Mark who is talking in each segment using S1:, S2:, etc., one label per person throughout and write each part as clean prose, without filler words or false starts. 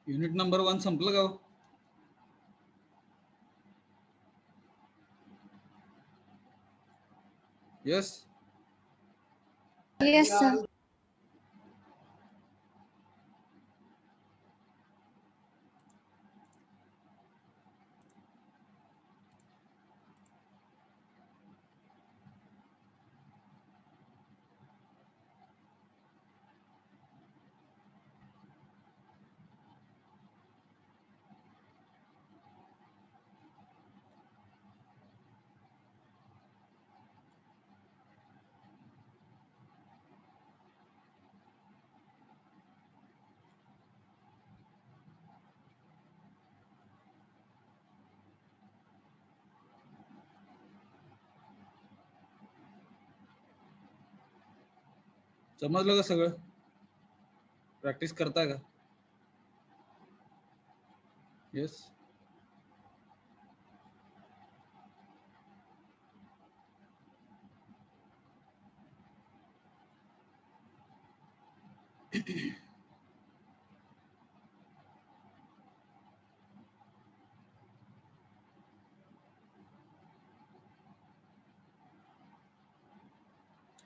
S1: Unit number 1 संपलं का? Yes.
S2: Yes, sir.
S1: समजलं का सगळं? प्रॅक्टिस करताय का? यस.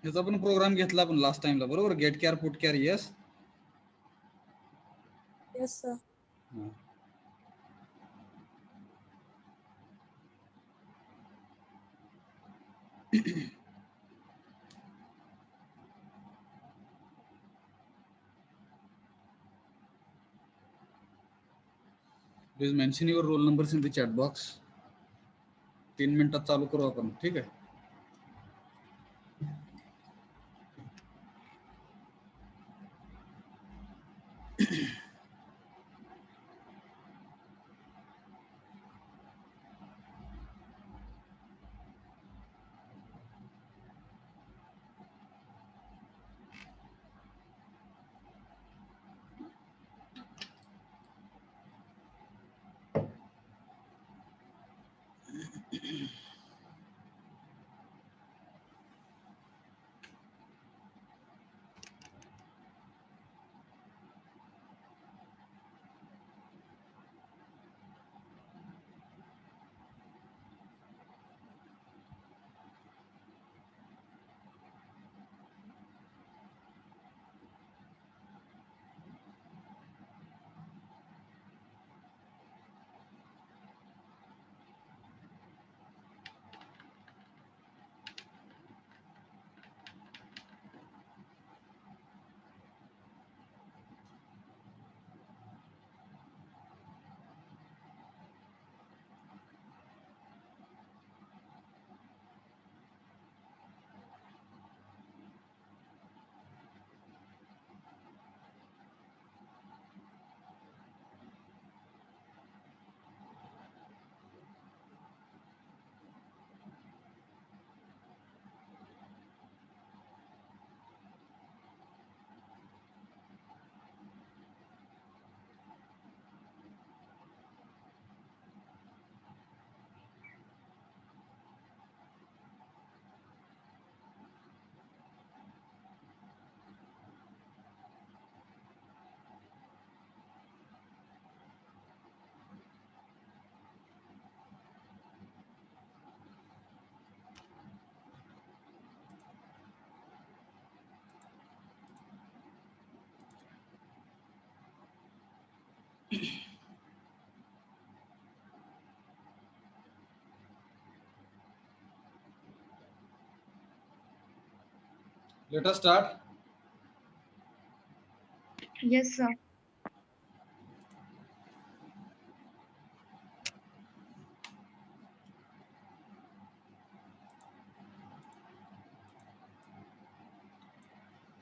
S1: याचा पण प्रोग्राम घेतला आपण लास्ट टाइमला, बरोबर? Get care put care. Yes.
S2: Yes, sir.
S1: Please mention your roll numbers in the chat box. 3 मिनिटात चालू करू आपण, ठीक आहे? Let us start.
S2: Yes, sir.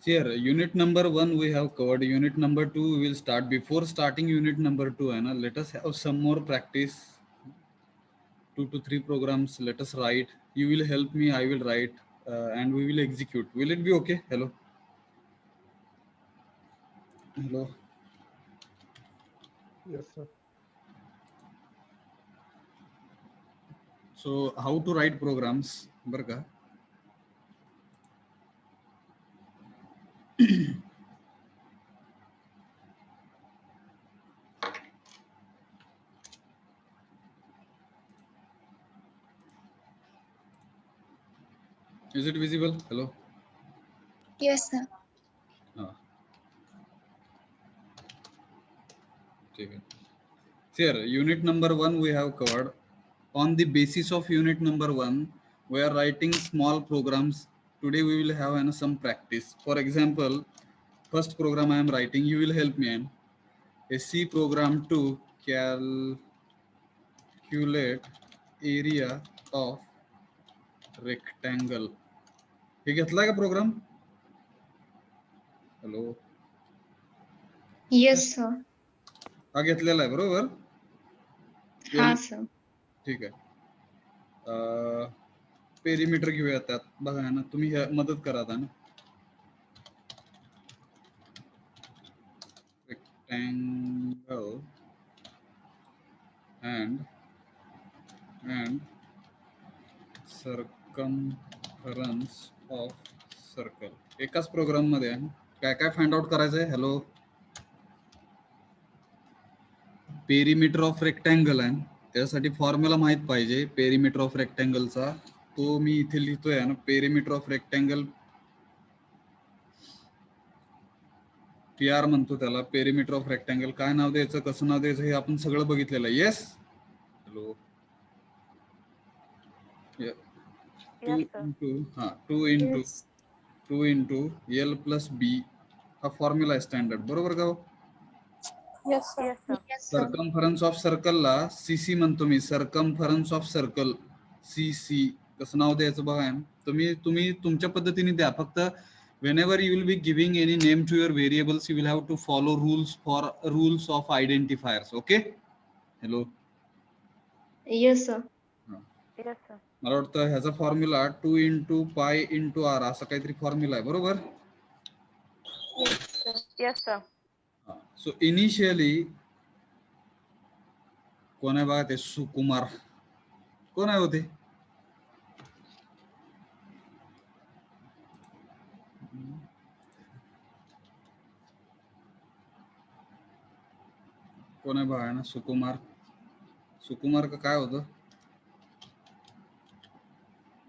S1: Here, unit number 1 we have covered. Unit number 2 we will start. Before starting unit number 2, let us have some more practice. 2 to 3 programs. Let us write. You will help me. I will write, and we will execute. Will it be okay? Hello. Hello.
S3: Yes, sir.
S1: So how to write programs? Barka. Is it visible? Hello.
S2: Yes, sir.
S1: Ah, ठीक है. Here, unit number 1 we have covered. On the basis of unit number 1, we are writing small programs. Today we will have some practice. For example, first program I am writing, you will help me. A C program to calculate area of rectangle. हे घेतला का programme? Hello.
S2: Yes, sir.
S1: हा घेतलेला आहे बरोबर.
S2: हा, sir.
S1: ठीक आहे. पेरीमीटर घेऊया त्यात. बघा ना तुम्ही मदत करा आता ना. Rectangle and circumference of circle. एकाच प्रोग्राम मध्ये काय काय फाइंड आउट करायचंय? हॅलो. पेरीमीटर ऑफ रेक्टँगल आहे, त्यासाठी फॉर्म्युला माहित पाहिजे पेरीमीटर ऑफ रेक्टँगलचा. तो मी इथे लिहितोय ना. पेरीमीटर ऑफ रेक्टँगल PR म्हणतो त्याला. पेरीमीटर ऑफ रेक्टँगल काय नाव द्यायचं, कसं नाव द्यायचं हे आपण सगळं बघितलेलं आहे. Yes. Hello. 2 into L plus B हा फॉर्म्युला आहे स्टँडर्ड, बरोबर का?
S2: Yes, sir. Yes, sir.
S1: Circumference of सर्कलला CC म्हणतो मी. सर्कमफरन्स ऑफ सर्कल CC कसं नाव द्यायचं बघा. तुम्ही तुमच्या पद्धतीने द्या. फक्त whenever you will be giving any name to your variables, you will have to follow rules of identifiers. Okay. Hello.
S2: Yes, sir.
S3: Yes, sir.
S1: मला वाटतं ह्याचा formula 2 into pi into R असा काहीतरी फॉर्म्युला आहे, बरोबर?
S3: Yes, sir.
S1: सो इनिशियली कोण आहे बघा ते? सुकुमार. कोण आहे होते? कोण आहे बघा ना? सुकुमार. सुकुमार का काय होतं?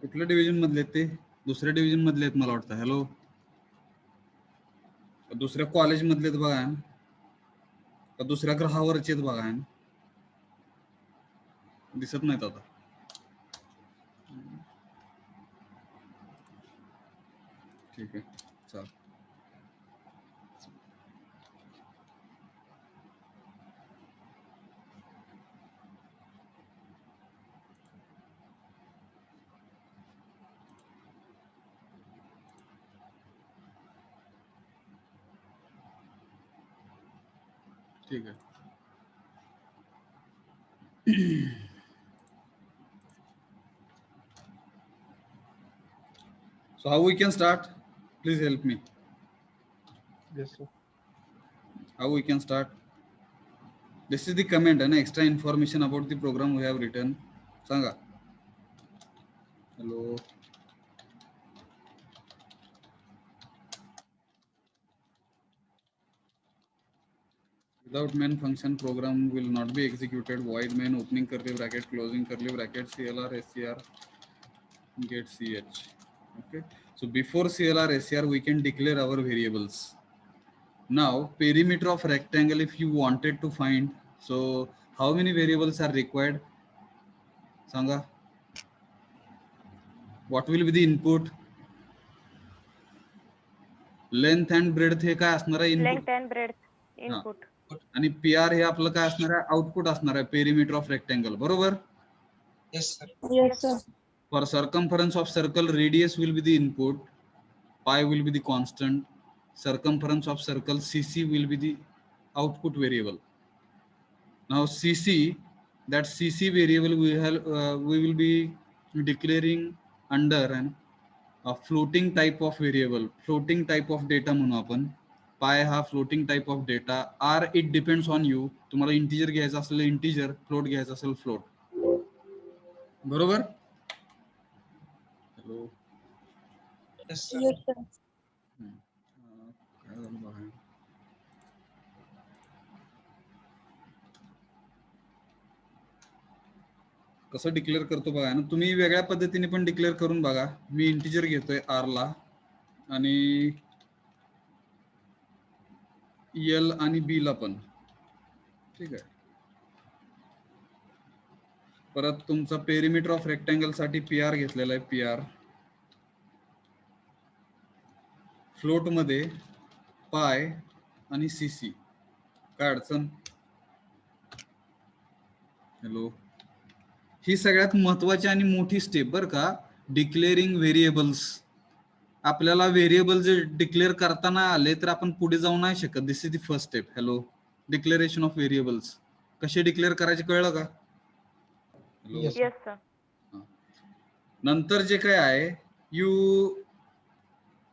S1: कुठल्या डिव्हिजन मधले ते? दुसऱ्या डिव्हिजन मधले आहेत मला वाटतं. हॅलो. दुसऱ्या कॉलेज मधले बघा, का दुसऱ्या ग्रहावरचे बघा. दिसत नाहीत आता. ठीक आहे, चल. ठीक आहे. So how we can start? Please help me.
S4: Yes, sir.
S1: How we can start? This is the comment and extra information about the program we have written. Sanga. Hello. Without main function, program will not be executed. Void main, opening curly bracket, closing curly bracket, CLR, SCR, get CH. Okay. So before CLR, SCR, we can declare our variables. Now, perimeter of rectangle, if you wanted to find, so how many variables are required? Sanga. What will be the input? Length and breadth हे काय असणार आहे? Input.
S3: Length and breadth input.
S1: आणि PR हे आपलं काय असणार आहे? आउटपुट असणार आहे. पेरीमीटर ऑफ रेक्टँगल, बरोबर?
S4: Yes, sir.
S2: Yes, sir.
S1: For circumference of circle, radius will be the input, pi will be the constant, circumference of circle CC will be the output variable. Now CC, that CC variable we will be declaring under a floating type of variable, floating type of data म्हणू आपण. Pi हा floating type of data. Or it depends on you. तुम्हाला integer घ्यायचं असेल integer, float घ्यायचं असेल float, बरोबर? Hello.
S4: Yes, sir.
S2: Yes, sir.
S1: काय झालं बघा. कसं डिक्लेअर करतो बघा ना, तुम्ही वेगळ्या पद्धतीने पण डिक्लेअर करून बघा. मी इंटिजर घेतोय आर ला आणि एल आणि बी ला पण, ठीक आहे. परत तुमचा पेरिमीटर ऑफ रेक्टँगल साठी पी आर घेतलेला आहे. पी आर फ्लोट मध्ये पाय आणि सी सी. काय अडचण? हॅलो. ही सगळ्यात महत्वाची आणि मोठी स्टेप बरं का, डिक्लेअरिंग व्हेरिएबल्स. आपल्याला व्हेरिएबल जे डिक्लेअर करताना आले तर आपण पुढे जाऊ नाही शकत. This is the first step. Hello. Declaration of variables कसे डिक्लेअर करायचे कळलं का? हॅलो.
S4: Yes.
S3: Yes, sir.
S1: नंतर जे काय आहे, you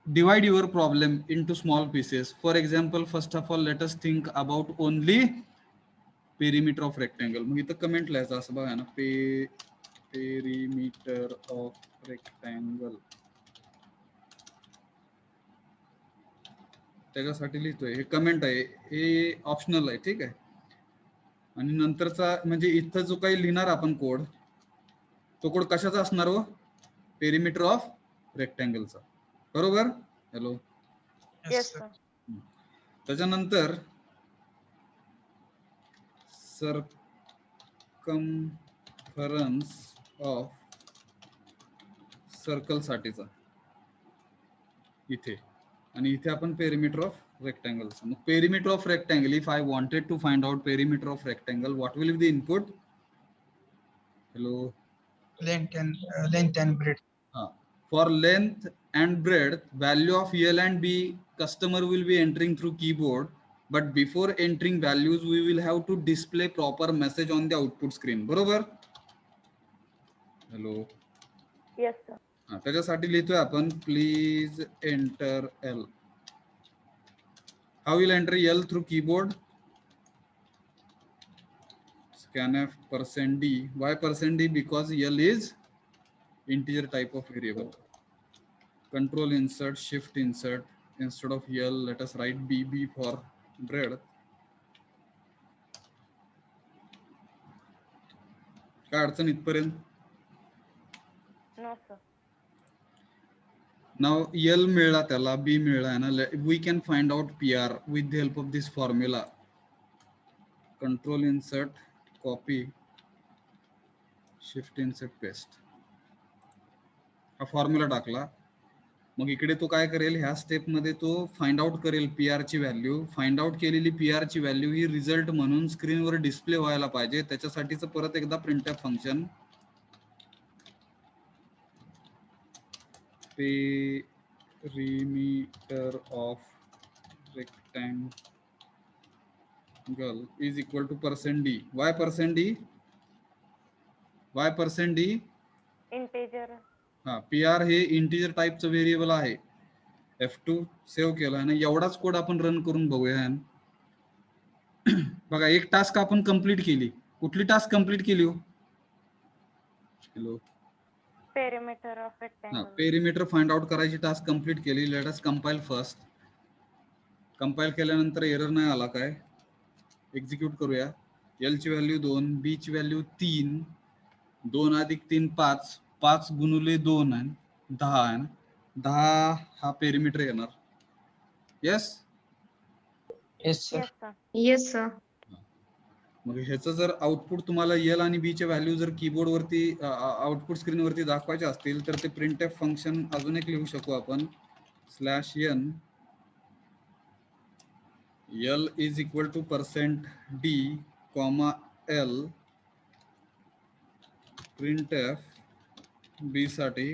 S1: divide your problem into small pieces. For example, first of all, let us think about only perimeter of rectangle. मग इथं कमेंट लिहायचं असं बघा ना, perimeter of rectangle. त्याच्यासाठी लिहितोय. हे कमेंट आहे, हे ऑप्शनल आहे, ठीक आहे. आणि नंतरचा म्हणजे इथं जो काही लिहिणार आपण कोड, तो कोड कशाचा असणार हो? पेरिमीटर ऑफ रेक्टँगलचा, बरोबर? हॅलो.
S3: Yes, sir.
S1: त्याच्यानंतर circumference ऑफ सर्कल साठीचा इथे, आणि इथे आपण पेरिमीटर ऑफ रेक्टँगल. मग perimeter of rectangle, if I wanted to find out perimeter of rectangle, what will be the input? Hello.
S4: Length and breadth.
S1: For length and breadth, value of L and B customer will be entering through keyboard, but before entering values we will have to display proper message on the output screen. बरोबर? Hello.
S3: Yes, sir.
S1: त्याच्यासाठी लिहितोय आपण, please enter L. How will enter L through keyboard? Scanf %d. Why %d? Because L is integer type of variable. Control insert, shift insert. Instead of L, let us write BB for breadth. काय अडचण इथपर्यंत?
S3: No, sir.
S1: Now L मिळला त्याला, B मिळला आहे ना. We can find out PR with the help of this formula. Control insert, copy, shift insert, paste. हा formula टाकला. मग इकडे तो काय करेल, ह्या स्टेप मध्ये तो फाइंड आउट करेल पीआर ची व्हॅल्यू. फाइंड आउट केलेली पीआर ची व्हॅल्यू ही रिझल्ट म्हणून स्क्रीनवर डिस्प्ले व्हायला पाहिजे. त्याच्यासाठीच परत एकदा printf function perimeter of rectangle is equal to %d. Why %d? Why %d?
S3: Integer.
S1: हा, पीआर हे इंटिजर टाइपचं व्हेरिएबल आहे. F2 सेव्ह केला ना. एवढाच कोड आपण रन करून बघूया. बघा, एक टास्क आपण कंप्लीट केली. कुठली टास्क कंप्लीट केली हो? Hello.
S3: Perimeter of rectangle.
S1: Perimeter find out करायची टास्क कंप्लीट केली. Let us compile first. Compile केल्यानंतर एरर नाही आला काय? एक्झिक्यूट करूया. एल ची व्हॅल्यू 2, बी ची व्हॅल्यू 3, 2 अधिक 3 5, 5 गुणुले 2 आहे 10 आहे. 10 हा पेरिमीटर येणार. Yes.
S4: Yes, sir.
S3: Yes, sir.
S2: Yes, sir.
S1: मग ह्याचं जर आउटपुट तुम्हाला एल आणि बी च्या व्हॅल्यू जर कीबोर्ड वरती आउटपुट स्क्रीन वरती दाखवायचे असतील तर ते प्रिंटफ फंक्शन अजून एक लिहू शकू आपण. /n L is equal to %d, L printf b साठी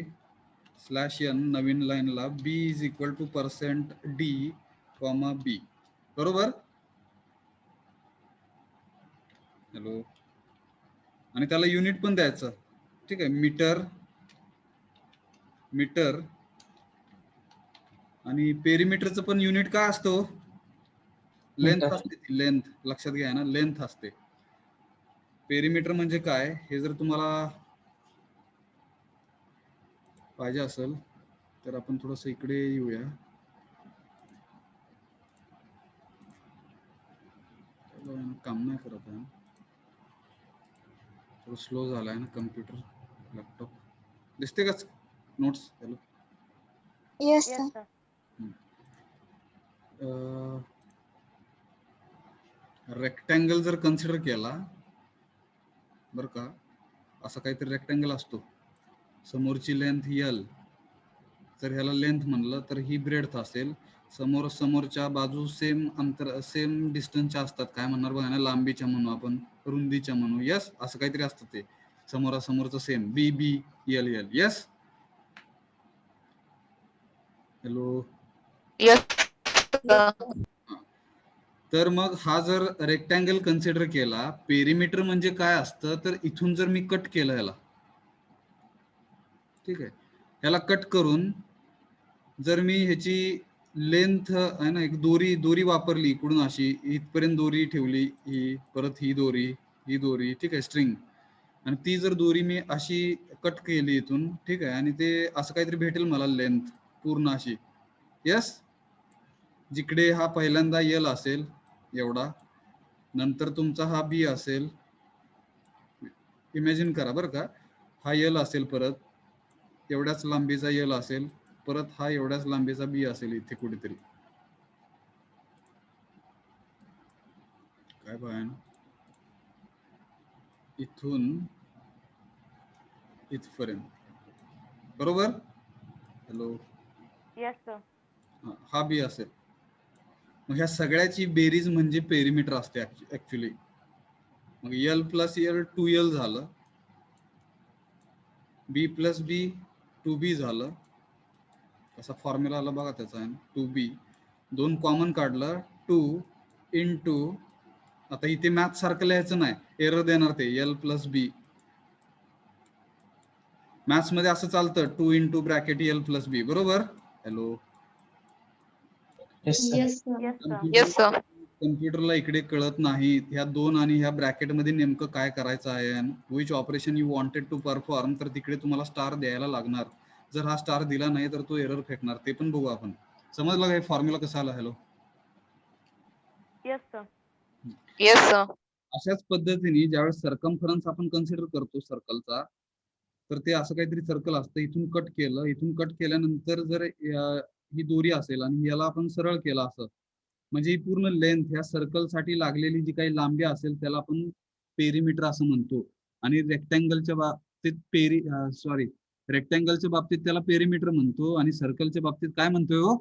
S1: /n नवीन लाईनला b is equal to %d, b. बरोबर? हॅलो. आणि त्याला युनिट पण द्यायचं, ठीक आहे. मीटर आणि पेरिमीटरचं पण युनिट काय असतो? Length
S4: Meter.
S1: असते. लेंथ लक्षात घ्या ना, लेंथ असते. पेरिमीटर म्हणजे काय हे जर तुम्हाला पाहिजे असेल तर आपण थोडस इकडे येऊया. काम नाही करत आहे, स्लो झालाय ना कम्प्युटर लॅपटॉप. दिसते का notes? Hello.
S2: Yes,
S3: Yes,
S2: sir.
S3: sir.
S1: Rectangle जर कन्सिडर केला बर का, असा काहीतरी रेक्टँगल असतो, समोरची लेंथ L, तर ह्याला लेंथ म्हणलं तर ही ब्रेडथ असेल. समोरच्या बाजू सेम अंतर सेम डिस्टन्सच्या असतात, काय म्हणणार बघा ना, लांबीच्या म्हणू आपण, रुंदीच्या म्हणू. यस, असं काहीतरी असतं ते, समोरासमोरचं same, BB LL. Yes. Hello.
S2: Yes, sir.
S1: तर मग हा जर रेक्टँगल कन्सिडर केला, पेरिमीटर म्हणजे काय असतं, तर इथून जर मी कट केलं ह्याला, ठीक आहे, ह्याला कट करून जर मी ह्याची लेंथ आहे ना, एक दोरी वापरली इकडून अशी इथपर्यंत दोरी ठेवली, ही परत ही दोरी, ठीक आहे, स्ट्रिंग, आणि ती जर दोरी मी अशी कट केली इथून, ठीक आहे, आणि ते असं काहीतरी भेटेल मला लेंथ पूर्ण अशी. यस. जिकडे हा पहिल्यांदा L असेल एवढा, नंतर तुमचा हा B असेल, इमॅजिन करा बरं का, हा L असेल, परत एवढ्याच लांबीचा L असेल, परत हा एवढ्याच लांबीचा B असेल इथे कुठेतरी. काय बघा इथून इथपर्यंत, बरोबर. हॅलो.
S3: Yes, sir.
S1: हा B असेल. मग ह्या सगळ्याची बेरीज म्हणजे पेरिमीटर असते ऍक्च्युली. मग L प्लस L 2L झालं, B प्लस B 2B झालं. कसा फॉर्म्युला आला बघा त्याचा, 2B, 2 कॉमन काढलं, 2 इंटू, आता इथे मॅथ सारखं लिहायचं नाही, एरर देणार ते, L प्लस B. मॅथ्स मध्ये असं चालतं, 2 into bracket L plus B, बरोबर. Hello.
S4: Yes, sir.
S2: Yes, sir.
S3: Yes, sir.
S2: Yes, sir.
S1: कम्प्युटरला इकडे कळत नाही ह्या 2 आणि ह्या ब्रॅकेट मध्ये नेमकं काय करायचं आहे, which operation you wanted to perform, तर तिकडे तुम्हाला स्टार द्यायला लागणार. जर हा स्टार दिला नाही तर तो एरर फेकणार. ते पण बघू आपण. समजलं का हे फॉर्म्युला कसा आला? Hello.
S3: Yes, sir.
S2: Yes, sir.
S1: अशाच पद्धतीने ज्यावेळेस सर्कमफरन्स आपण कन्सिडर करतो सर्कलचा, तर ते असं काहीतरी सर्कल असतं, इथून कट केलं, इथून कट केल्यानंतर जर ही दोरी असेल आणि याला आपण सरळ केलं असं, म्हणजे ही पूर्ण लेंथ ह्या सर्कल साठी लागलेली जी काही लांबी असेल त्याला आपण पेरिमीटर असं म्हणतो. आणि रेक्टँगलच्या बाबतीत रेक्टँगलच्या बाबतीत त्याला पेरिमीटर म्हणतो, आणि सर्कलच्या बाबतीत काय म्हणतोय हो?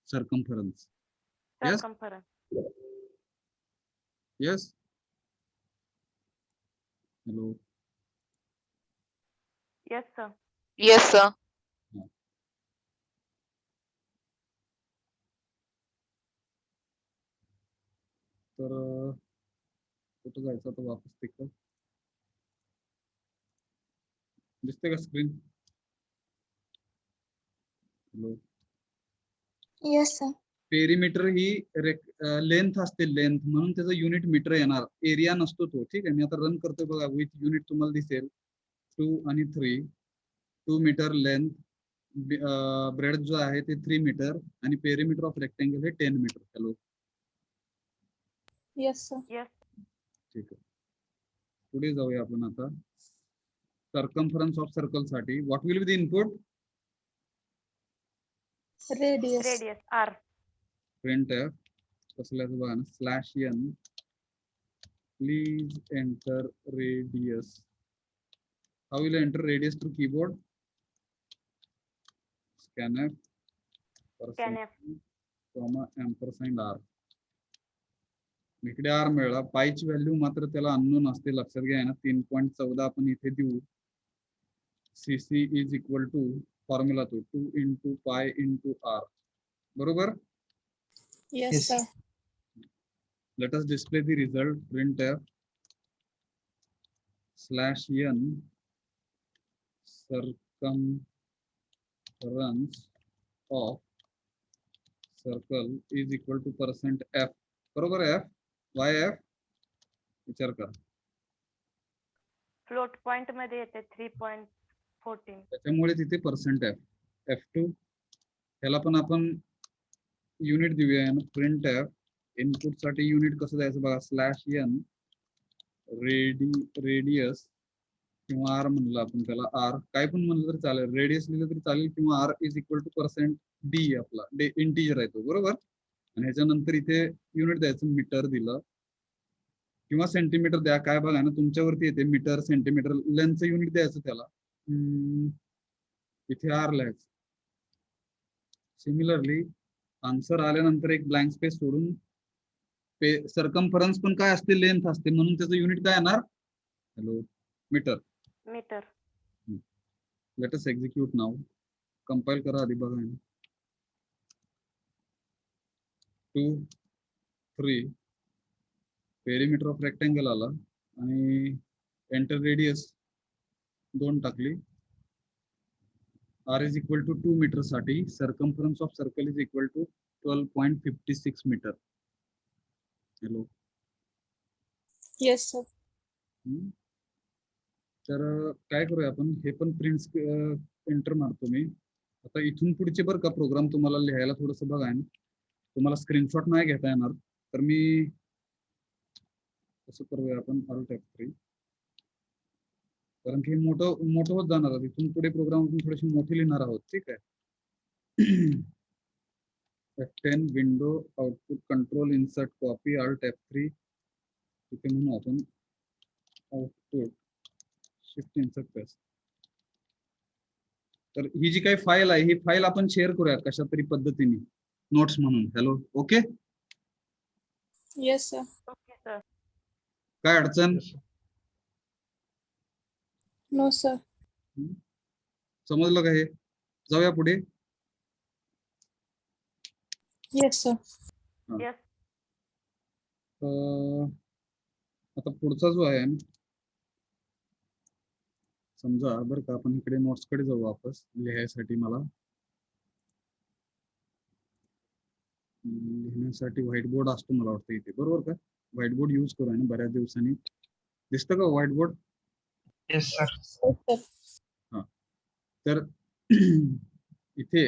S1: Circumference. Yes.
S3: Circumference.
S1: Yes. Hello.
S3: Yes, sir.
S2: Yes, sir.
S1: तर कुठं जायचं आता वापस तिकडं? दिसते का screen? Hello.
S2: Yes, sir.
S1: Perimeter ही लेंथ असते, लेंथ म्हणून त्याचं युनिट मीटर येणार, एरिया नसतो तो. ठीक आहे, मी आता रन करतोय बघा, विथ युनिट तुम्हाला दिसेल 2 आणि 3. 2 मीटर लेंथ, ब्रेड जो आहे ते 3 मीटर, आणि पेरिमीटर ऑफ रेक्टँगल हे 10 metre. Hello.
S2: Yes, sir.
S3: Yes.
S1: ठीक आहे, पुढे जाऊया आपण आता. सर्कमफरन्स ऑफ सर्कल साठी what will be the input?
S2: Radius.
S3: Radius. R.
S1: Print कसल्याचं बघा ना, /n, please enter radius. How will I enter radius through keyboard? Scanf,
S3: Scanf.
S1: comma, ampersand R. इकडे R मिळाला. पायची व्हॅल्यू मात्र त्याला अननोन असते, लक्षात घ्या ना. 3.14 आपण इथे देऊ. CC is equal to formula तो 2 into pi into R. बरोबर.
S2: Yes,
S4: Yes.
S2: sir.
S1: Let us display the result. Printf /n circumference of circle is equal to %f. बरोबर. F. Why F? विचार करा.
S3: Float point मध्ये येते 3.14.
S1: त्याच्यामुळे तिथे %f. F2 त्याला पण आपण युनिट देऊया ना, printf इनपुट साठी युनिट कसं द्यायचं बघा, /n रेडियस किंवा आर म्हणलं आपण त्याला, आर काय पण म्हणलं तरी चालेल, रेडियस लिहिलं तरी चालेल, किंवा R is equal to percent D, आपला इंटिजर आहे तो, बरोबर. आणि ह्याच्यानंतर इथे युनिट द्यायचं, मीटर दिलं किंवा सेंटीमीटर द्या, काय बघा ना तुमच्यावरती येते, मीटर सेंटीमीटर, लेंथचं युनिट द्यायचं त्याला. इथे आर लिहायचं. सिमिलरली आन्सर आल्यानंतर एक ब्लँक स्पेस सोडून सर्कम्फरन्स पण काय असते, लेंथ असते, म्हणून त्याचं युनिट काय येणार, hello, meter.
S3: Meter.
S1: Let us execute now. Compile करा आधी, बघा. 2 3 पेरिमीटर ऑफ रेक्टँगल आला आणि एंटर रेडियस 2 टाकली. R is equal to 2 metre साठी circumference of circle is equal to 12.56 metre. Hello.
S2: Yes, sir.
S1: तर काय करूया आपण, हे पण प्रिंट एंटर मारतो मी आता. इथून पुढचे बरं का प्रोग्राम तुम्हाला लिहायला थोडंसं बघा ना, तुम्हाला स्क्रीनशॉट नाही घेता येणार, तर मी कसं करूया आपण, Alt F3, कारण की मोठं होत जाणार आहे. इथून पुढे प्रोग्राम आपण थोडेसे मोठे लिहिणार आहोत, ठीक आहे. F10 window output control insert copy, Alt F3, इथे म्हणू आपण आउटपुट शिफ्ट इन्सर्ट पेस्ट. तर ही जी काही फाईल आहे, ही फाईल आपण शेअर करूया कशा तरी पद्धतीने, नोट्स म्हणून. Hello, okay.
S2: Yes, sir.
S3: Okay sir.
S1: काय अडचण,
S2: No, sir.
S1: समजलं का हे? जाऊया पुढे.
S2: Yes, sir.
S3: यस.
S1: आता पुढचा जो आहे, समजा बरं का, आपण इकडे नोट्स कडे जाऊ वापस लिहायसाठी. मला लिहिण्यासाठी व्हाईट बोर्ड असतो मला वाटतं इथे, बरोबर का? व्हाईट बोर्ड यूज करू आहे ना बऱ्याच दिवसांनी. दिसतं का white board?
S4: Yes, sir.
S2: Yes, sir.
S1: तर इथे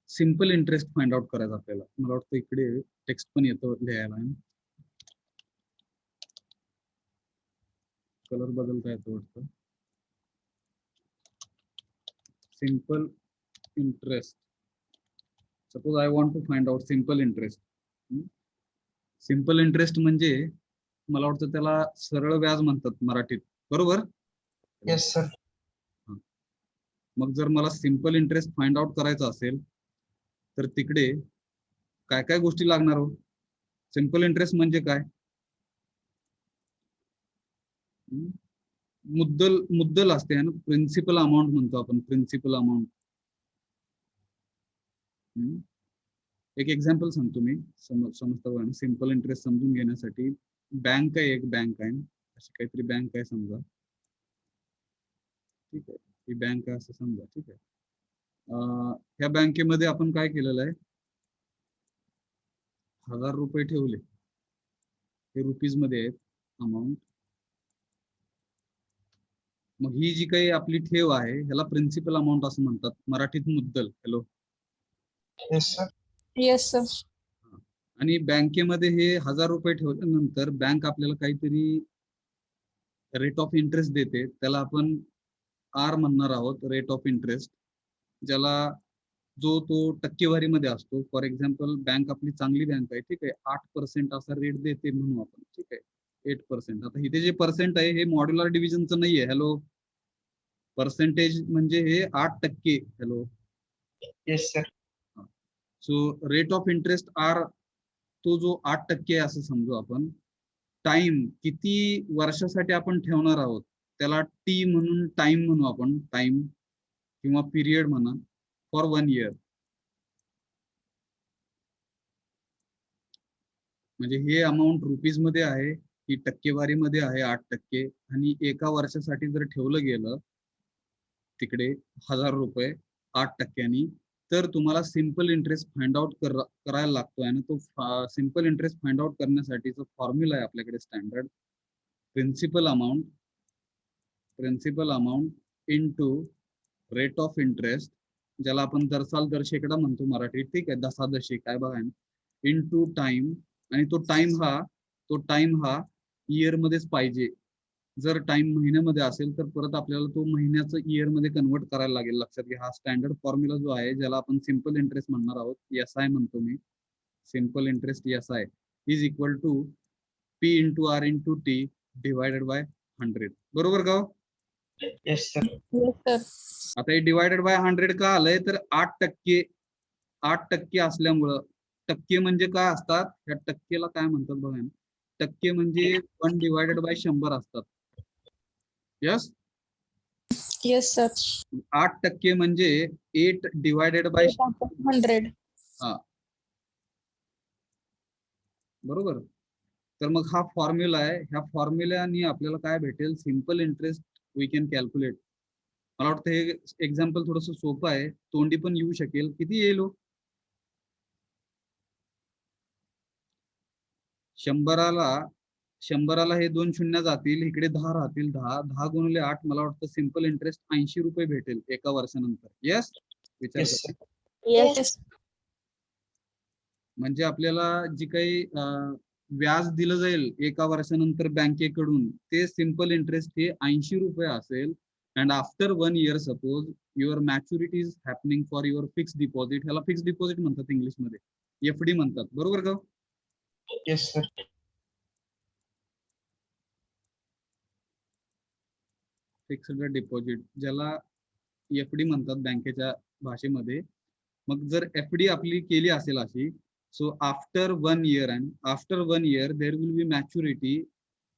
S1: सिंपल इंटरेस्ट फाइंड आउट करायचं आपल्याला. मला वाटतं इकडे टेक्स्ट पण येतो लिहायला, कलर बदलता येतो वाटतं. Simple interest. Suppose I want to find out simple interest. Simple interest म्हणजे मला वाटतं त्याला सरळ व्याज म्हणतात मराठीत, बरोबर?
S4: Yes, sir.
S1: मग जर मला सिंपल इंटरेस्ट फाइंड आउट करायचा असेल तर तिकडे काय काय गोष्टी लागणार हो? सिंपल इंटरेस्ट म्हणजे काय? मुद्दल असते ना, प्रिन्सिपल अमाऊंट म्हणतो आपण, प्रिन्सिपल अमाऊंट. एक एक्झाम्पल सांगतो मी, समजतं. सिंपल इंटरेस्ट समजून घेण्यासाठी, बँक आहे, एक बँक आहे, अशी काहीतरी बँक आहे समजा, ठीक आहे. ही बँक आहे असं समजा, ठीक आहे. ह्या बँकेमध्ये आपण काय केलेलं आहे, 1000 रुपये ठेवले, हे रुपीज मध्ये आहेत अमाऊंट. मग ही जी काही आपली ठेव आहे ह्याला प्रिन्सिपल अमाऊंट असं म्हणतात, मराठीत मुद्दल. Hello.
S4: Yes, sir.
S2: Yes, sir.
S1: आणि बँकेमध्ये हे 1000 रुपये ठेवल्यानंतर बँक आपल्याला काहीतरी रेट ऑफ इंटरेस्ट देते, त्याला आपण आर म्हणणार आहोत, रेट ऑफ इंटरेस्ट, ज्याला जो तो टक्केवारीमध्ये असतो. फॉर एक्झाम्पल, बँक आपली चांगली बँक आहे, ठीक आहे, 8% असा रेट देते म्हणू आपण, ठीक आहे, 8%. आता इथे जे पर्सेंट आहे हे मॉड्युलर डिव्हिजनचं नाहीये. हॅलो. पर्सेंटेज म्हणजे हे 8%. Hello.
S4: Yes, sir.
S1: So rate of interest R, तो जो 8% आहे असं समजू आपण. टाइम, किती वर्षासाठी आपण ठेवणार आहोत त्याला टी म्हणून, टाइम म्हणू आपण, टाइम किंवा पिरियड म्हणा, फॉर 1 इयर. म्हणजे हे अमाऊंट रुपीज मध्ये आहे, ही टक्केवारीमध्ये आहे 8%, आणि एका वर्षासाठी जर ठेवलं गेलं तिकडे 1000 रुपये 8%, तर तुम्हाला सिंपल इंटरेस्ट फाइंड आउट करायला लागतो आहे ना. तो सिंपल इंटरेस्ट फाइंड आउट करण्यासाठीचा फॉर्म्युला आहे आपल्याकडे standard, principal amount into rate of interest, ज्याला आपण दरसाल दर शेकडा म्हणतो मराठीत, ठीक आहे, दशादशी काय बघा, इनटू टाइम. आणि तो टाइम हा इयर मध्येच पाहिजे, जर टाइम महिन्यामध्ये असेल तर परत आपल्याला तो महिन्याचं इयर मध्ये कन्वर्ट करायला लागेल. लक्षात घ्या, हा स्टँडर्ड फॉर्म्युला जो आहे ज्याला आपण सिम्पल इंटरेस्ट म्हणणार आहोत, SI म्हणतो मी. Simple interest SI is equal to P into R into T divided by 100. बरोबर का?
S4: Yes, sir.
S2: Yes, sir.
S1: आता हे डिवायडेड बाय 100 का आलंय तर 8% असल्यामुळं, टक्के म्हणजे काय असतात, या टक्केला काय म्हणतात बघा ना, टक्के म्हणजे 1 डिवायडेड बाय 100 असतात. Yes,
S2: Yes, sir.
S1: 8% म्हणजे 8 डिवायडेड बाय
S2: 100.
S1: हा, बरोबर. तर मग हा फॉर्म्युला आहे, ह्या फॉर्म्युल्याने आपल्याला काय भेटेल, simple interest we can calculate. मला वाटतं हे एक्झाम्पल थोडस सोपं आहे, तोंडी पण येऊ शकेल. किती येईल हो? 100ला हे 2 शून्य जातील, इकडे 10 राहतील. 10 गुणिले 8, मला वाटतं सिम्पल इंटरेस्ट 80 रुपये भेटेल एका वर्षानंतर. यस, विचार
S4: Yes,
S1: करा.
S4: sir.
S2: Yes.
S1: म्हणजे आपल्याला जी काही व्याज दिलं जाईल एका वर्षानंतर बँकेकडून, ते सिम्पल इंटरेस्ट हे 80 रुपये असेल. And after 1 year suppose your maturity is happening for your fix deposit. ह्याला फिक्स डिपॉझिट म्हणतात इंग्लिशमध्ये, FD म्हणतात. बरोबर का?
S4: Yes, sir.
S1: फिक्स्ड डिपॉझिट, ज्याला FD म्हणतात बँकेच्या भाषेमध्ये. मग जर FD आपली केली असेल अशी, so after 1 year and after 1 year there will be maturity.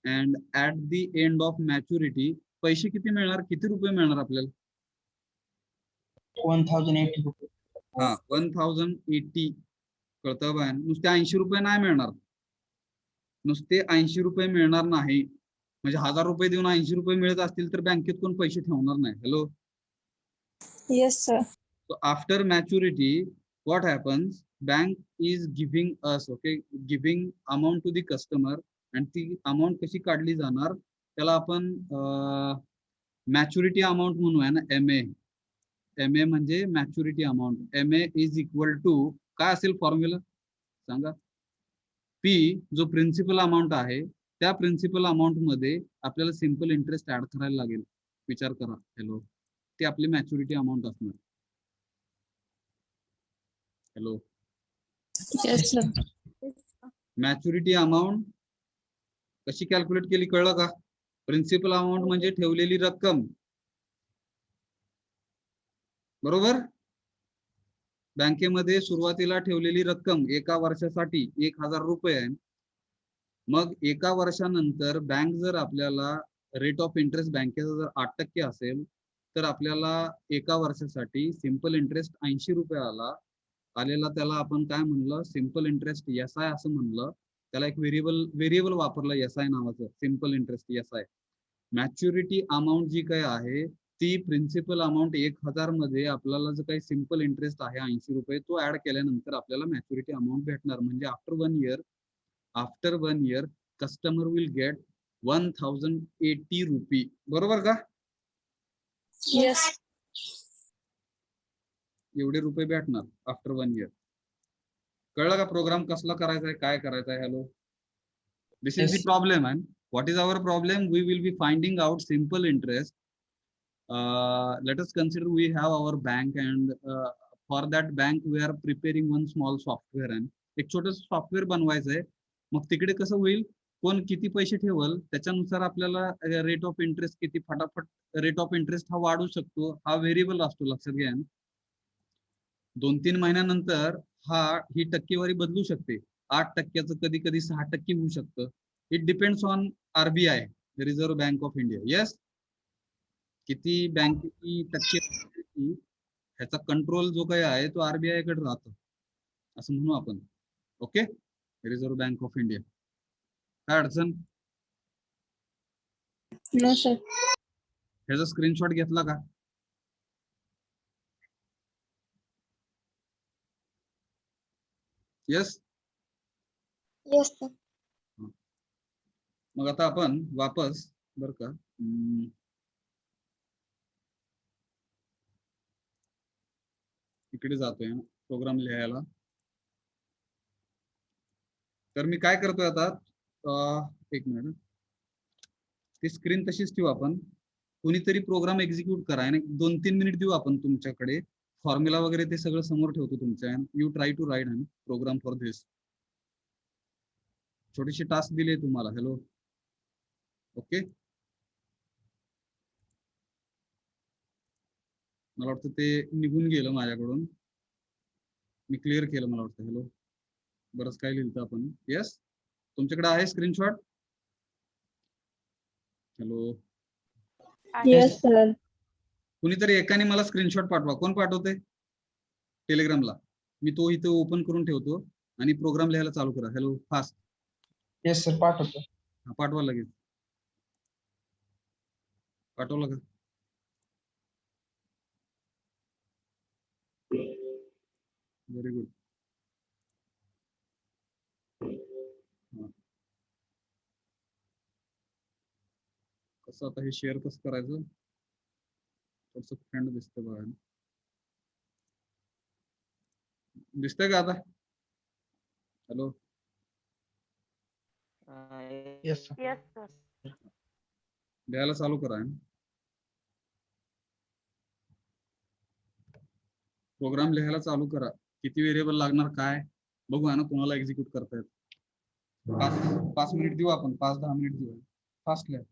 S1: And at the end of maturity पैसे किती मिळणार, किती रुपये मिळणार आपल्याला?
S4: 1080 rupees.
S1: हा, 1080. कळतं बा? नुसते 80 रुपये नाही मिळणार. नुसते 80 रुपये मिळणार नाही. म्हणजे 1000 रुपये देऊन 80 रुपये मिळत असतील तर बँकेत कोण पैसे ठेवणार नाही. Hello.
S2: Yes, sir.
S1: So after maturity, what happens? Bank is giving us, okay, giving amount to the customer, and ती amount कशी काढली जाणार, त्याला आपण मॅच्युरिटी अमाऊंट म्हणूया ना, MA म्हणजे maturity amount. MA is equal to काय असेल फॉर्म्युला सांगा? P जो प्रिन्सिपल अमाऊंट आहे, त्या प्रिन्सिपल अमाऊंट मध्ये आपल्याला सिम्पल इंटरेस्ट ऍड करायला लागेल. विचार करा. हॅलो, ती आपली मॅच्युरिटी अमाऊंट असणार. Hello.
S2: Yes, sir.
S1: Maturity amount कशी कॅल्क्युलेट केली कळलं का? प्रिन्सिपल अमाऊंट म्हणजे ठेवलेली रक्कम. बरोबर. बँकेमध्ये सुरुवातीला ठेवलेली रक्कम एका वर्षासाठी 1000 रुपये आहे. मग एका वर्षानंतर बँक जर आपल्याला रेट ऑफ इंटरेस्ट बँकेचा जर 8% असेल तर आपल्याला एका वर्षासाठी सिम्पल इंटरेस्ट 80 रुपये आलेला, त्याला आपण काय म्हणलं, सिम्पल इंटरेस्ट SI असं म्हणलं. त्याला एक व्हेरिएबल वापरलं SI नावाचं, simple interest SI. Maturity amount जी काही आहे ती प्रिन्सिपल अमाऊंट 1000 मध्ये आपल्याला जो काही सिम्पल इंटरेस्ट आहे 80 रुपये, तो ऍड केल्यानंतर आपल्याला मॅच्युरिटी अमाऊंट भेटणार. म्हणजे after one year customer will get 1080 RuPay. बरोबर का?
S2: Yes.
S1: एवढे रुपये भेटणार आफ्टर 1 year. कळलं का प्रोग्राम कसला करायचा आहे, काय करायचं आहे? Hello. This is the
S4: Yes.
S1: problem, and what is our problem? We will be finding out simple interest. Let us consider we have our bank, and for that bank we are preparing one small software, and एक छोटं software बनवायचं आहे. मग तिकडे कसं होईल, कोण किती पैसे ठेवल त्याच्यानुसार आपल्याला रेट ऑफ इंटरेस्ट किती फटाफट रेट ऑफ इंटरेस्ट हा वाढू शकतो. हा व्हेरिएबल असतो, लक्षात घ्या. 2-3 महिन्यानंतर ही टक्केवारी बदलू शकते. 8%चं कधी कधी 6% होऊ शकतं. It depends on RBI, reserve bank of India. Yes, किती बँकेची टक्केवारी, ह्याचा कंट्रोल जो काही आहे तो RBI कडे राहतो असं म्हणू आपण. Okay, reserve bank of India. काय अडचण?
S2: No, sir.
S1: ह्याचा स्क्रीनशॉट घेतला का? येस.
S2: Yes, sir.
S1: मग आता आपण वापस बर का इकडे जातोय ना प्रोग्राम लिहायला. तर मी काय करतोय आता, एक मिनिट. ती स्क्रीन तशीच ठेवू आपण. कोणीतरी प्रोग्राम एक्झिक्यूट करा आणि 2-3 मिनिट देऊ आपण तुमच्याकडे. फॉर्म्युला वगैरे ते सगळं समोर ठेवतो तुमच्या. You try to write program for this. छोटीशी टास्क दिली तुम्हाला. Hello, okay. मला वाटतं ते निघून गेलं माझ्याकडून. मी क्लिअर केलं मला वाटतं. हॅलो, बरंच काय लिहिलं आपण. येस, तुमच्याकडे आहे स्क्रीनशॉट. Hello,
S2: Yes, sir.
S1: कुणीतरी एकाने मला स्क्रीनशॉट पाठवा. कोण पाठवते टेलिग्रामला? मी तो इथे ओपन करून ठेवतो आणि प्रोग्राम लिहायला चालू करा. Hello, fast.
S4: येस सर पाठवतो.
S1: पाठवा लगेच. पाठवलं का? Very good. कसं आता हे शेअर कसं करायचं? थोडस फ्रेंड दिसतं बघा. दिसतंय का आता? Hello,
S4: yes sir.
S3: Yes sir.
S1: लिहायला चालू करा. प्रोग्राम लिहायला चालू करा. किती व्हेरिएबल लागणार काय बघू ना, कोणाला एक्झिक्यूट करता येत. 5 मिनिट देऊ आपण. 5-10 मिनिट देऊ. फास्ट लिहा.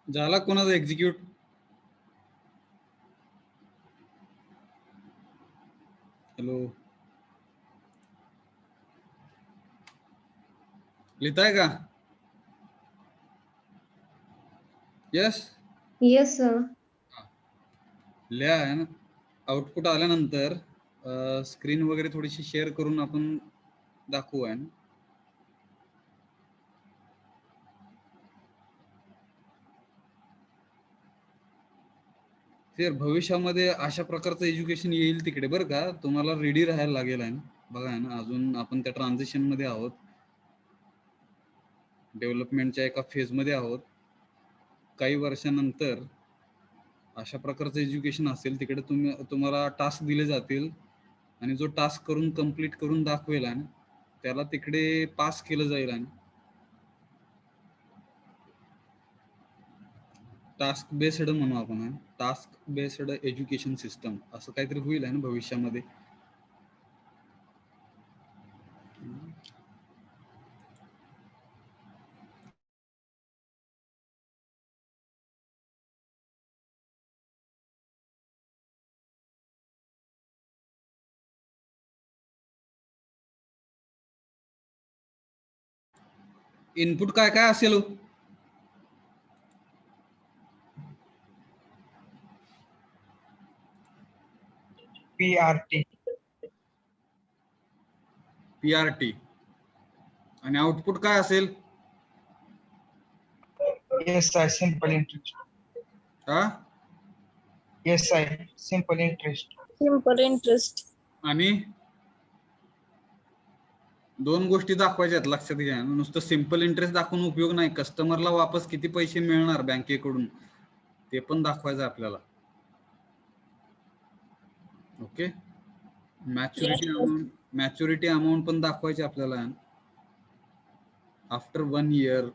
S1: झाला कोणाचा एक्झिक्यूट? हॅलो, लिहिताय का? Yes
S2: Yes, sir.
S1: लिहा आहे ना. आउटपुट आल्यानंतर स्क्रीन वगैरे थोडीशी शेअर करून आपण दाखवू आहे ना. तर भविष्यामध्ये अशा प्रकारचं एज्युकेशन येईल तिकडे बरं का. तुम्हाला रेडी राहायला लागेल आहे ना. बघा आहे ना, अजून आपण त्या ट्रान्झिशन मध्ये आहोत, डेव्हलपमेंटच्या एका फेज मध्ये आहोत. काही वर्षानंतर अशा प्रकारचं एज्युकेशन असेल तिकडे तुम्हाला टास्क दिले जातील आणि जो टास्क करून कंप्लीट करून दाखवेल आहे त्याला तिकडे पास केलं जाईल आहे. टास्क बेस्ड म्हणू आपण, टास्क बेस्ड एज्युकेशन सिस्टम असं काहीतरी होईल आहे ना भविष्यामध्ये. इनपुट काय काय असेल?
S4: PRT.
S1: PRT. आणि आउटपुट काय असेल?
S4: SI simple interest.
S1: हा,
S4: SI simple interest.
S2: Simple interest.
S1: आणि दोन गोष्टी दाखवायच्यात, लक्षात घ्या. नुसतं सिंपल इंटरेस्ट दाखवून उपयोग नाही. कस्टमरला वापस किती पैसे मिळणार बँकेकडून ते पण दाखवायचं आपल्याला. ओके. मॅच्युरिटी अमाऊंट पण दाखवायची आपल्याला आफ्टर 1 year.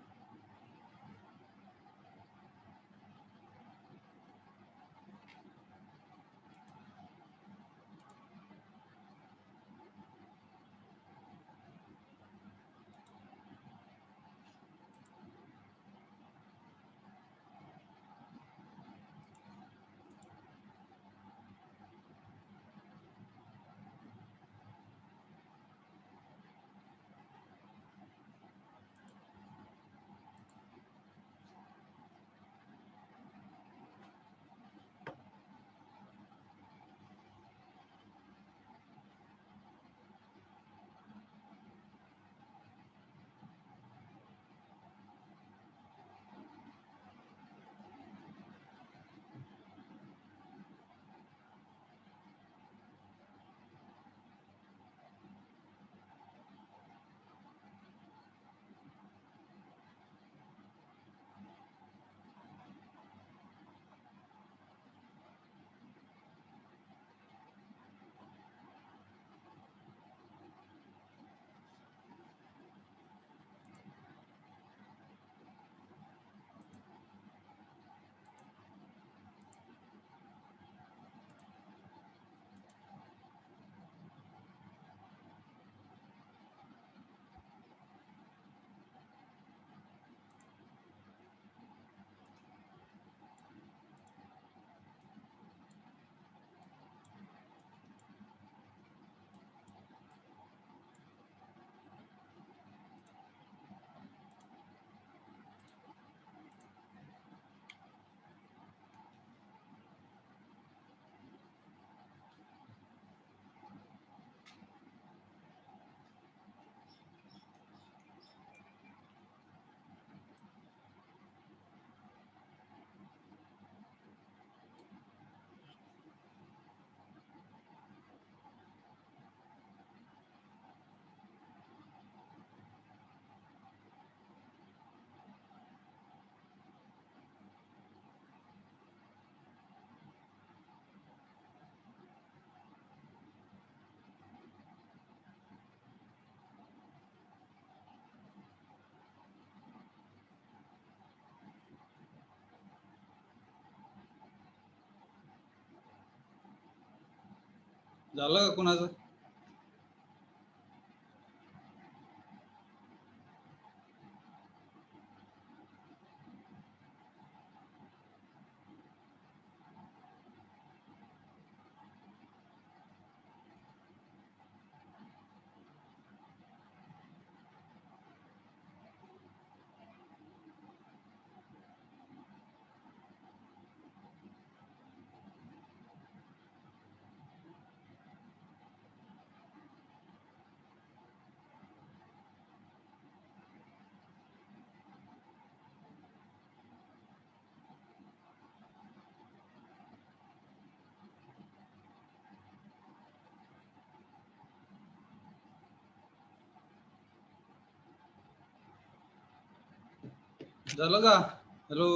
S1: झालं का कोणाचं? झालं का? हॅलो.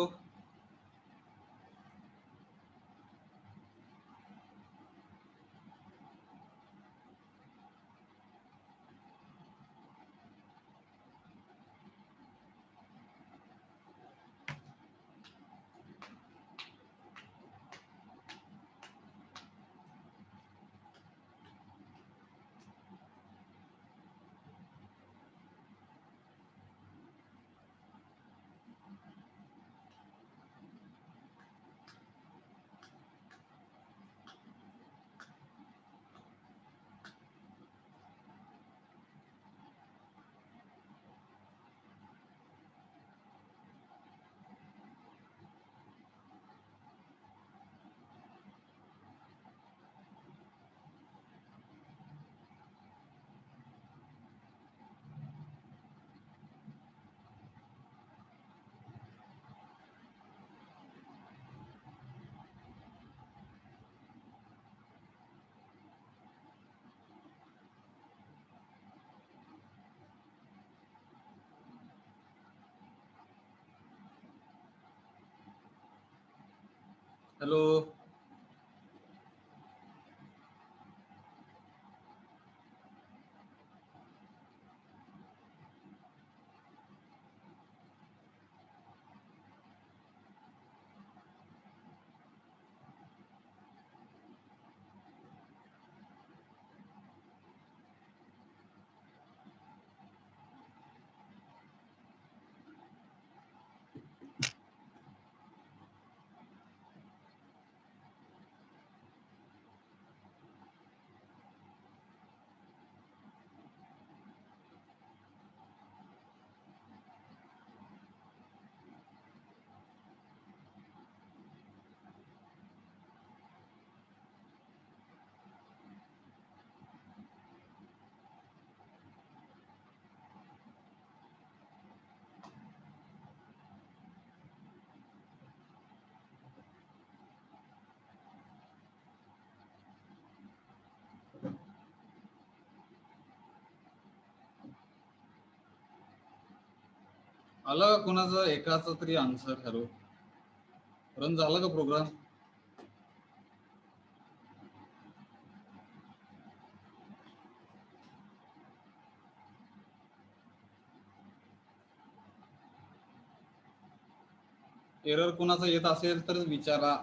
S1: हॅलो. आलं का कोणाचं एकाचं तरी आन्सर? हॅलो. रन झाला का प्रोग्राम? एरर कोणाचा येत असेल तर विचारा.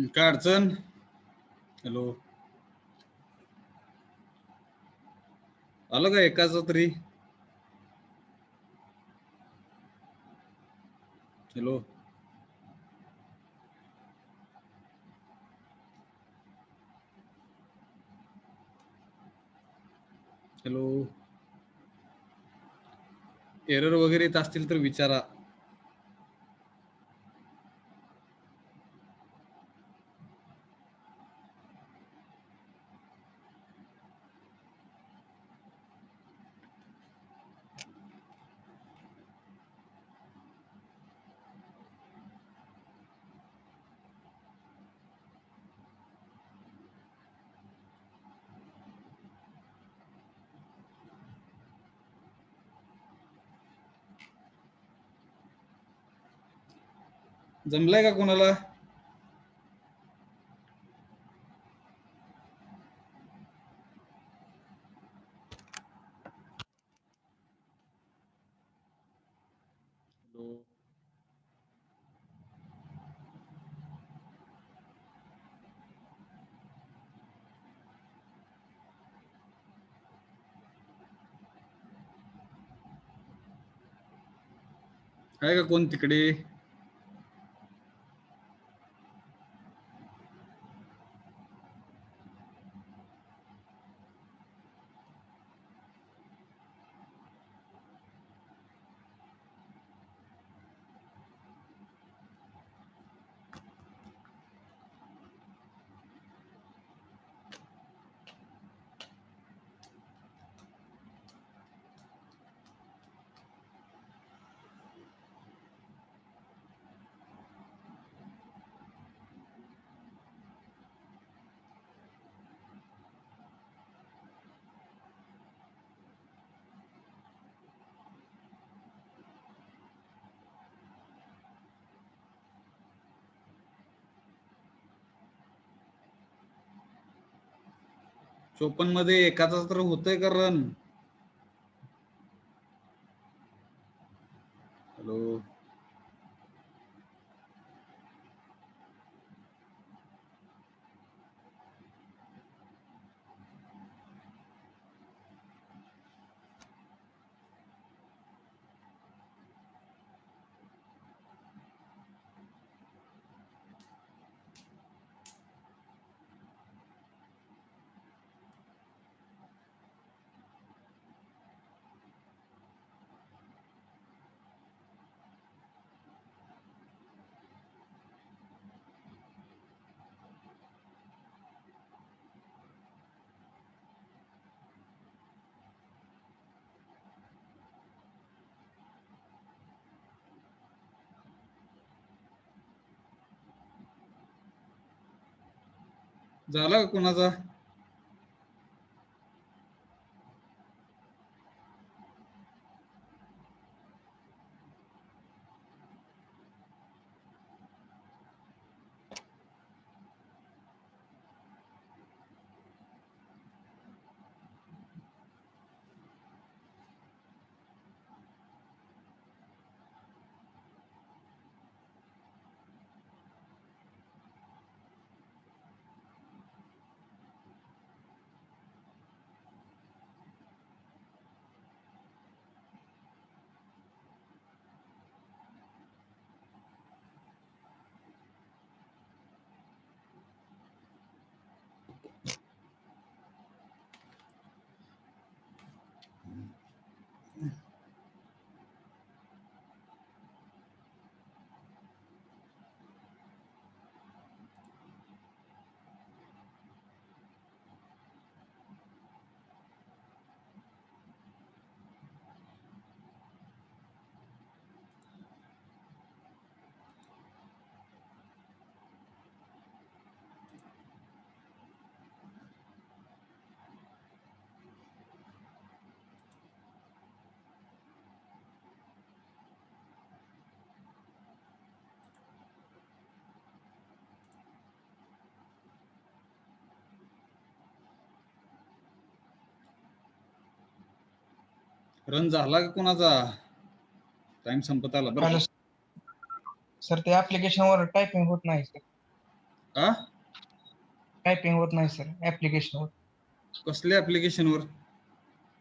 S1: काय अडचण? हॅलो, आलं का एकाच तरी? हॅलो, हॅलो, एरर वगैरे येत असतील तर विचारा. जमलाय का कोणाला? हॅलो, आहे का कोण तिकडे? चोपन मध्ये एकाचा तर होतंय का रन? हॅलो, झाला का कोणाचा? रन झाला का कोणाचा? टाइम संपत आला बरं
S4: हॅलो
S1: का?
S4: सर, ते ऍप्लिकेशन वर टायपिंग होत नाही सर.
S1: आ
S4: टायपिंग होत नाही सर ऍप्लिकेशनवर.
S1: कसल्या ऍप्लिकेशनवर?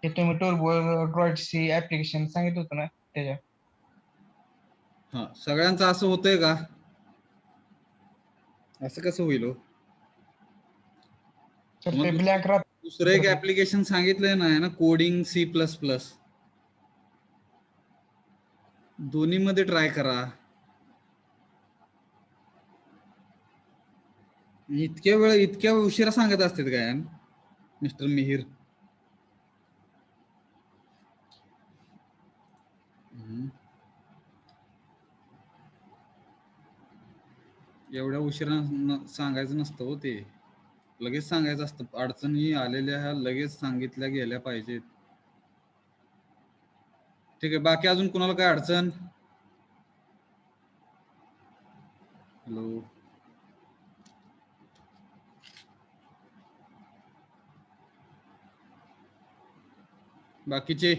S4: ते तुम्ही टूरबो ड्रॉइडची ऍप्लिकेशन सांगितलं होतं ना त्याच्या.
S1: हा, सगळ्यांचं असं होतंय का? असं कसं होईल हो?
S4: तर ते
S1: तुम्हाला
S4: ब्लॅक राहत.
S1: दुसरं एक ऍप्लिकेशन सांगितलंय ना कोडिंग C++. दोन्ही मध्ये ट्राय करा. इतक्या उशिरा सांगत असतात काय मिस्टर मिहिर? एवढ्या उशिरा सांगायचं नसतं हो ते. लगेच सांगायचं असतं. अडचणी आलेल्या ह्या लगेच सांगितल्या गेल्या पाहिजेत. ठीक आहे, बाकी अजून कुणाला काय अडचण? हॅलो, बाकीचे?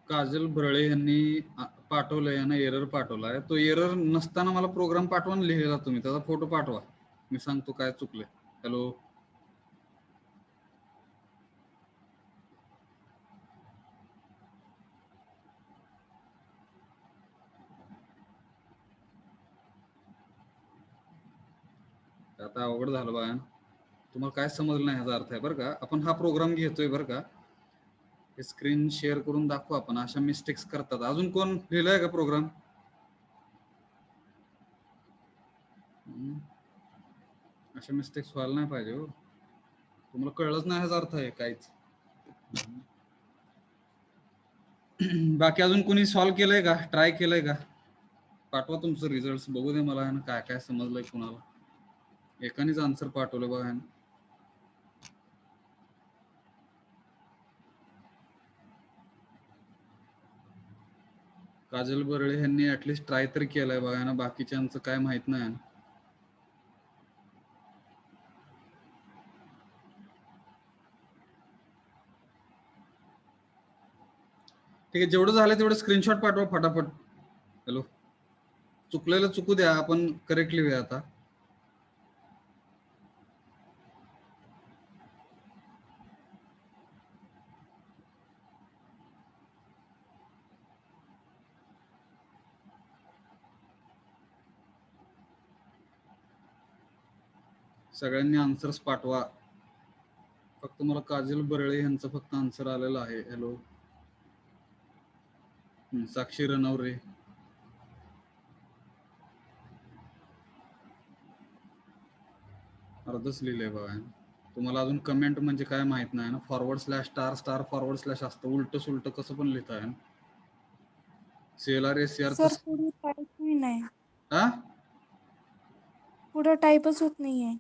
S1: काजल भरळे यांनी पाठवलंय ना, एरर पाठवलाय. तो एरर नसताना मला प्रोग्राम पाठवा आणि लिहिलेला तुम्ही त्याचा फोटो पाठवा, मी सांगतो काय चुकलंय. हॅलो, आता अवघड झालं बघा. तुम्हाला काय समजलं नाही ह्याचा अर्थ आहे बरं का. आपण हा प्रोग्राम घेतोय बरं का, स्क्रीन शेअर करून दाखवू आपण. अशा मिस्टेक्स करतात. अजून कोण लिहिलाय का प्रोग्राम? अशा मिस्टेक्स व्हायला नाही पाहिजे हो. तुम्हाला कळलंच नाही ह्याचा अर्थ आहे काहीच. बाकी अजून कोणी सॉल्व केलंय का, ट्राय केलंय का? पाठवा तुमचं रिझल्ट बघू दे मला ना, काय काय समजलंय कुणाला. एकानेच आन्सर पाठवलं बघा. काजल बरळे यांनी ऍटलिस्ट ट्राय तरी केलाय बघा ना, बाकीच्यांचं काय माहित नाही. ठीक आहे, जेवढं झालं तेवढं स्क्रीनशॉट पाठवा फटाफट. हॅलो, चुकलेलं चुकू द्या, आपण करेक्टली लिहूया आता. सगळ्यांनी आन्सर्स पाठवा. फक्त मला काजल बरळे यांचं फक्त आन्सर आलेलं आहे. हॅलो, साक्षी रनवरे, अर्धच लिहिलंय बघा. तुम्हाला अजून कमेंट म्हणजे काय माहित नाही ना. फॉरवर्ड / स्टार फॉरवर्ड / असतं, उलट सुलट कसं पण लिहिताय. CLRSCR
S5: सर पुढे टाईप नाही.
S1: हा,
S5: पुढे टाईपच होत नाहीये.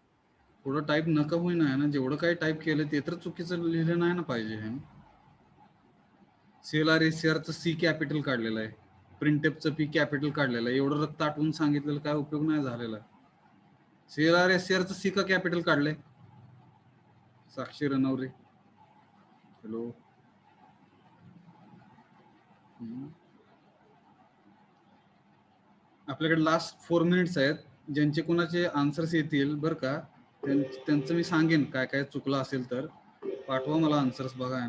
S1: पुढं टाईप नका होईना ना. जेवढं काही टाईप केलं ते तर चुकीचं लिहिलं नाही ना पाहिजे. CLRSCRचं C कॅपिटल काढलेलं आहे, प्रिंटेपचं P कॅपिटल काढलेलं आहे. एवढं रक्त आठवून सांगितलेलं काय उपयोग नाही झालेला. CLRSCRचं C का कॅपिटल काढलंय? साक्षी रनवरे, हॅलो. आपल्याकडे लास्ट 4 मिनिट्स आहेत. ज्यांचे कोणाचे आन्सर्स येतील बरं का, त्यांचं मी सांगेन काय काय चुकलं असेल तर. पाठवा मला आन्सर्स बघा.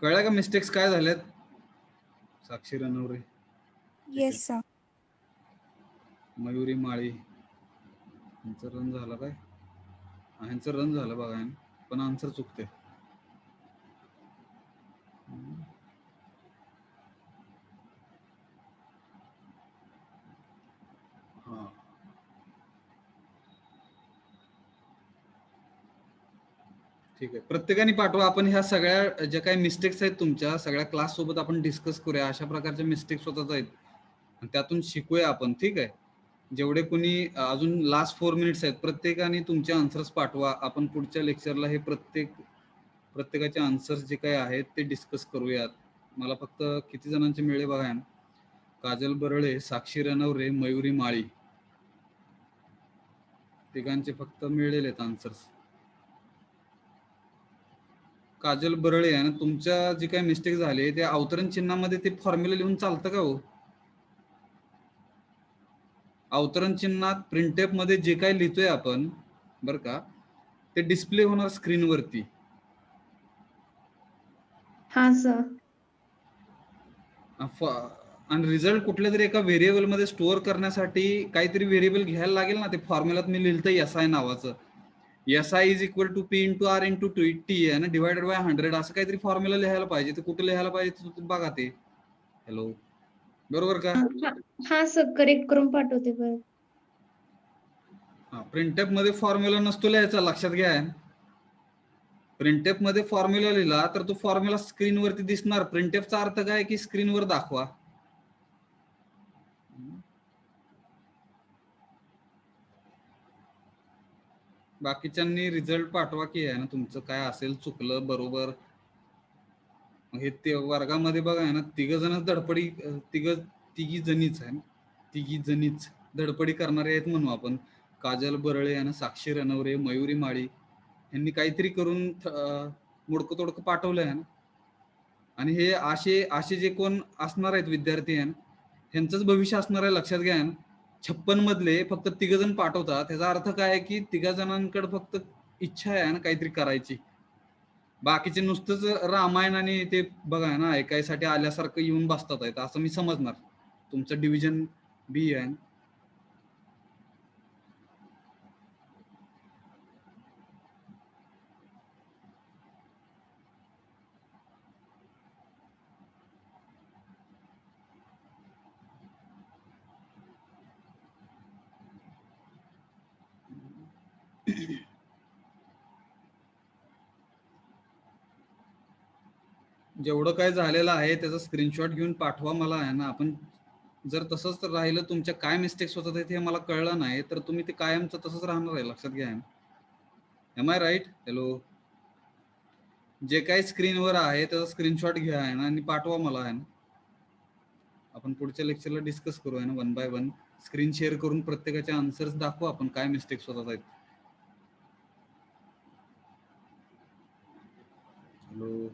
S1: कळलं का मिस्टेक्स काय झाल्यात? साक्षी रनवरे,
S5: येस सर.
S1: मयुरी माळी यांचं रन झालं काय? ह्यांचं रन झालं बघा, पण आन्सर चुकते. हा, ठीक आहे, प्रत्येकाने पाठवा. आपण ह्या सगळ्या ज्या काही मिस्टेक्स आहेत तुमच्या सगळ्या क्लास सोबत आपण डिस्कस करूया. अशा प्रकारच्या मिस्टेक्स होतात आहेत, त्यातून शिकूया आपण. ठीक आहे, जेवढे कोणी अजून लास्ट 4 मिनिट्स आहेत प्रत्येकाने तुमचे आन्सर्स पाठवा. आपण पुढच्या लेक्चरला हे प्रत्येकाचे आन्सर्स जे काही आहेत ते डिस्कस करूयात. मला फक्त किती जणांचे मिळले बघा आहे ना. काजल बरळे, साक्षी रणवरे, मयुरी माळी, तिघांचे फक्त मिळलेले आहेत आन्सर्स. काजल बरळे आहे ना, तुमच्या जे काही मिस्टेक झाले ते अवतरण चिन्हामध्ये ते फॉर्म्युला लिहून चालतं का हो? अवतरण चिन्हात प्रिंटेप मध्ये जे काही लिहितोय आपण बरं का, ते डिस्प्ले होणार स्क्रीनवरती.
S2: हा सर.
S1: आणि रिझल्ट कुठल्या तरी एका व्हेरिएबल मध्ये स्टोअर करण्यासाठी काहीतरी व्हेरिएबल घ्यायला लागेल ना. ते फॉर्म्युलात मी लिहिलंय SI नावाचं. SI is equal to P into R into T आहे ना, डिवायडेड बाय 100 असं काहीतरी फॉर्म्युला लिहायला पाहिजे. ते कुठे लिहायला पाहिजे ते बघा ते. हॅलो, बरोबर का?
S2: हा सर, करेक्ट करून पाठवते बरं.
S1: हा, प्रिंटअप मध्ये फॉर्म्युला नसतो लिहायचा, लक्षात घ्या. प्रिंटअप मध्ये फॉर्म्युला लिहिला तर तो फॉर्म्युला स्क्रीनवरती दिसणार. प्रिंटअपचा अर्थ काय की स्क्रीनवर दाखवा. बाकीच्यांनी रिझल्ट पाठवा की आहे ना, तुमचं काय असेल चुकलं बरोबर. हे ते वर्गामध्ये बघा आहे ना, तिघी जणीच आहे, तिघी जणीच धडपडी करणारे आहेत म्हणू आपण. काजल बरळे आणि साक्षी रणवरे, मयुरी माळी यांनी काहीतरी करून मोडकं तोडकं पाठवलं आहे ना. आणि हे असे जे कोण असणार आहेत विद्यार्थी आहे ह्यांचंच भविष्य असणार आहे, लक्षात घ्या. 56 मधले फक्त 3 जण पाठवतात, त्याचा अर्थ काय आहे की 3 जणांकडे फक्त इच्छा आहे ना काहीतरी करायची. बाकीचे नुसतंच रामायण आणि ते बघा ना ऐकायसाठी आल्यासारखं येऊन बसतात आहेत असं मी समजणार. तुमचं डिव्हिजन B आहे. जेवढं काय झालेलं आहे त्याचा स्क्रीनशॉट घेऊन पाठवा मला आहे ना. आपण जर तसंच राहिलं, तुमच्या काय मिस्टेक्स होतात आहेत हे मला कळलं नाही तर तुम्ही ते कायमचं तसंच राहणार आहे, लक्षात घ्या. M I right? हॅलो, जे काही स्क्रीनवर आहे त्याचा स्क्रीनशॉट घ्या आहे ना आणि पाठवा मला आहे ना. आपण पुढच्या लेक्चरला डिस्कस करू आहे ना 1 by 1. स्क्रीन शेअर करून प्रत्येकाचे आन्सर्स दाखवू आपण काय मिस्टेक्स होतात आहेत. हॅलो,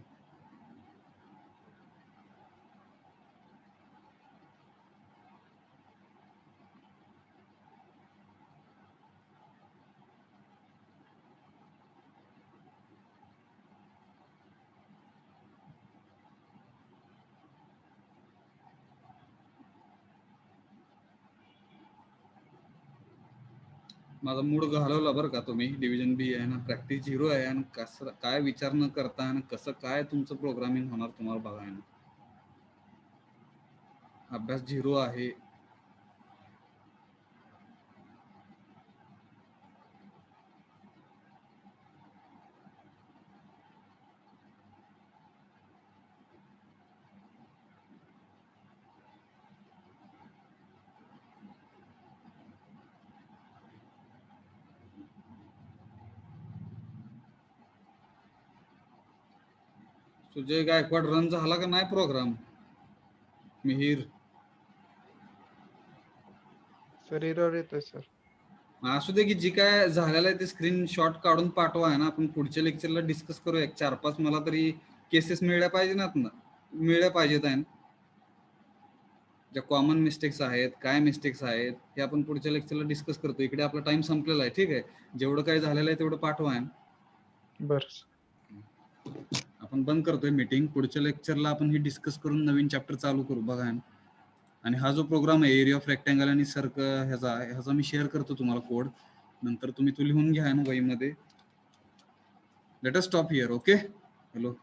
S1: माझा मूड घालवला बरं का तुम्ही. डिव्हिजन B आहे ना, प्रॅक्टिस 0 आहे आणि कसं काय विचार न करता आणि कसं काय तुमचं प्रोग्रामिंग होणार तुम्हाला बघाय ना. अभ्यास 0 आहे. सुजय गायकवाड रन झाला का नाही प्रोग्राम? मिहीर
S6: सर एरर येतोय सर.
S1: असू दे की, जी काय झालेलं आहे ते स्क्रीनशॉट काढून पाठवा आहे ना. आपण पुढच्या लेक्चरला डिस्कस करू. 4-5 मला तरी केसेस मिळल्या पाहिजेत आहे ना, ज्या कॉमन मिस्टेक्स आहेत, काय मिस्टेक्स आहेत हे आपण पुढच्या लेक्चरला डिस्कस करतो. इकडे आपला टाइम संपलेला आहे, ठीक आहे. जेवढं काय झालेलं आहे तेवढं पाठवा आहे.
S6: बरं,
S1: आपण बंद करतोय मीटिंग. पुढच्या लेक्चरला आपण ही डिस्कस करून नवीन चॅप्टर चालू करू बघा. आणि हा जो प्रोग्राम आहे एरिया ऑफ रेक्टँगल आणि सर्कल ह्याचा मी शेअर करतो तुम्हाला कोड. नंतर तुम्ही तो लिहून घ्या ना वहीमध्ये. Let us stop here. Okay, hello.